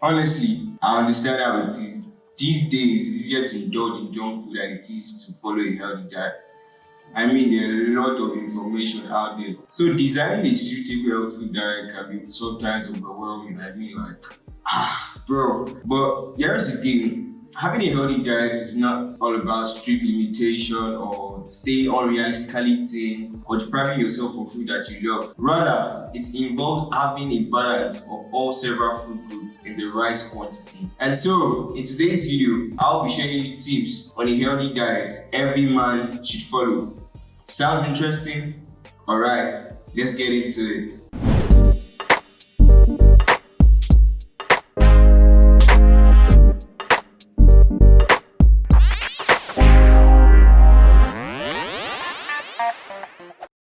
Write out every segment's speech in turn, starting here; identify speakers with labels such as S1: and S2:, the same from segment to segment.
S1: Honestly, I understand how it is. These days, it's easier to indulge in junk food than it is to follow a healthy diet. I mean, there are a lot of information out there. So designing a suitable health food diet can be sometimes overwhelming. I mean, like, bro. But here's the thing. Having a healthy diet is not all about strict limitation or staying unrealistically thin or depriving yourself from food that you love. Rather, it involves having a balance of all several food groups in the right quantity. And so, in today's video, I'll be sharing you tips on a healthy diet every man should follow. Sounds interesting? Alright, let's get into it.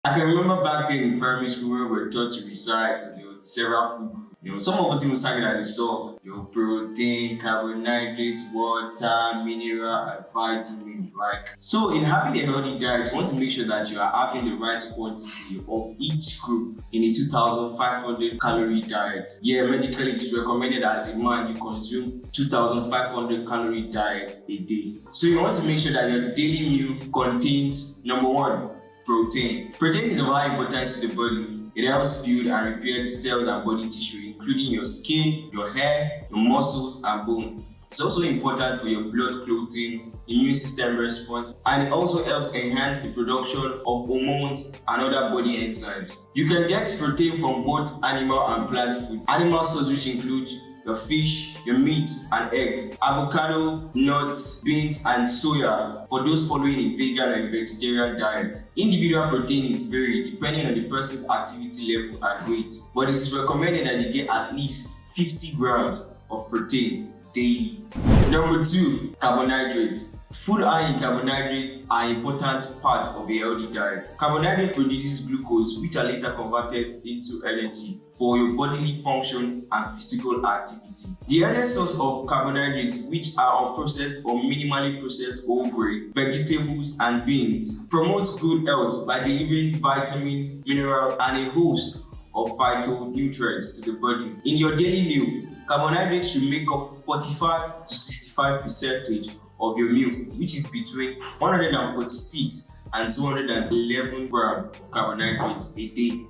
S1: I can remember back then in primary school where we were taught to recite several food groups. Some of us even sang it as a song. Protein, carbohydrates, water, mineral, and vitamin. So in having a healthy diet, you want to make sure that you are having the right quantity of each group in a 2,500 calorie diet. Yeah, medically it is recommended as a man you consume 2,500 calorie diet a day. So you want to make sure that your daily meal contains, number one, protein. Protein is of high importance to the body. It helps build and repair the cells and body tissue, including your skin, your hair, your muscles, and bone. It's also important for your blood clotting, immune system response, and it also helps enhance the production of hormones and other body enzymes. You can get protein from both animal and plant food. Animal sources which include your fish, your meat and egg, avocado, nuts, beans and soya for those following a vegan or vegetarian diet. Individual protein is varied depending on the person's activity level and weight, but it is recommended that you get at least 50 grams of protein daily. Number 2, carbohydrates. Food high in carbohydrates are an important part of a healthy diet. Carbohydrate produces glucose, which are later converted into energy for your bodily function and physical activity. The other source of carbohydrates, which are unprocessed or minimally processed whole grain, vegetables, and beans, promotes good health by delivering vitamin, mineral, and a host of phytonutrients to the body. In your daily meal, carbohydrates should make up 45 to 65% of your meal, which is between 146 and 211 grams of carbohydrates a day.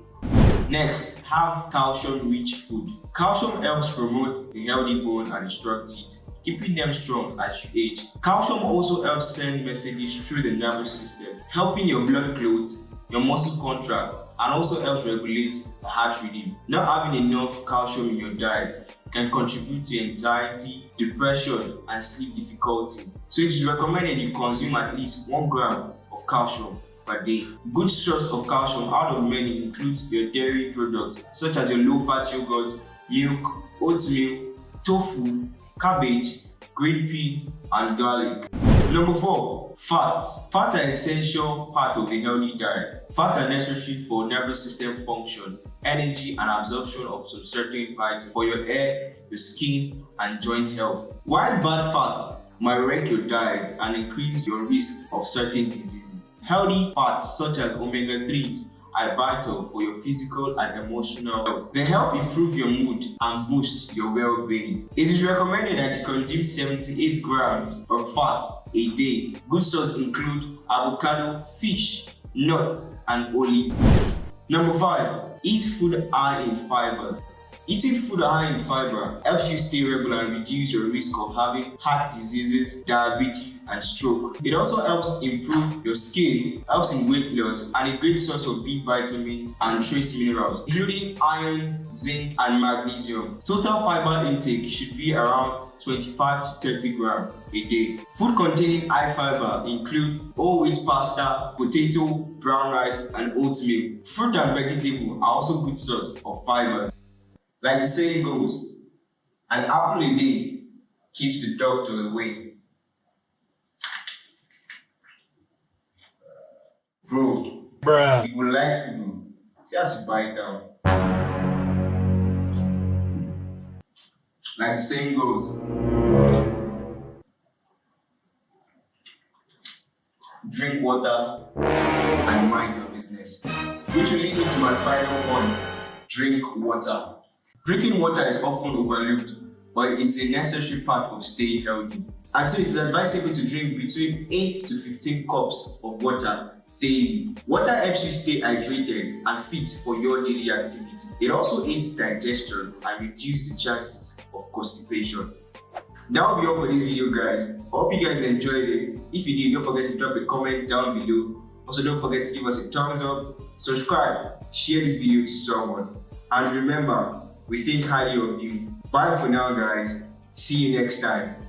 S1: Next, have calcium-rich food. Calcium helps promote a healthy bone and strong teeth, keeping them strong as you age. Calcium also helps send messages through the nervous system, helping your blood clot, your muscle contract, and also helps regulate the heart rhythm. Not having enough calcium in your diet can contribute to anxiety, depression, and sleep difficulty. So it is recommended you consume at least 1 gram of calcium per day. Good source of calcium out of many includes your dairy products such as your low-fat yogurt, milk, oatmeal, tofu, cabbage, green pea, and garlic. Number 4, fats. Fats are an essential part of a healthy diet. Fats are necessary for nervous system function, energy, and absorption of some certain vitamins for your hair, your skin, and joint health. While bad fats might wreck your diet and increase your risk of certain diseases, healthy fats such as omega-3s are vital for your physical and emotional health. They help improve your mood and boost your well-being. It is recommended that you consume 78 grams of fat a day. Good sources include avocado, fish, nuts, and olive. Number 5, eat food high in fibers. Eating food high in fiber helps you stay regular and reduce your risk of having heart diseases, diabetes, and stroke. It also helps improve your skin, helps in weight loss, and a great source of B vitamins and trace minerals, including iron, zinc, and magnesium. Total fiber intake should be around 25 to 30 grams a day. Food containing high fiber include whole wheat pasta, potato, brown rice, and oatmeal. Fruit and vegetable are also good sources of fibers. Like the saying goes, an apple a day keeps the doctor away. Bro,
S2: Bruh.
S1: you would like food, just buy it down. Like the saying goes, drink water and mind your business. Which will lead me to my final point, drink water. Drinking water is often overlooked, but it's a necessary part of staying healthy. And so it is advisable to drink between 8 to 15 cups of water daily. Water helps you stay hydrated and fit for your daily activity. It also aids digestion and reduces the chances of constipation. That will be all for this video, guys. I hope you guys enjoyed it. If you did, don't forget to drop a comment down below. Also, don't forget to give us a thumbs up, subscribe, share this video to someone. And remember, we think highly of you. Bye for now, guys. See you next time.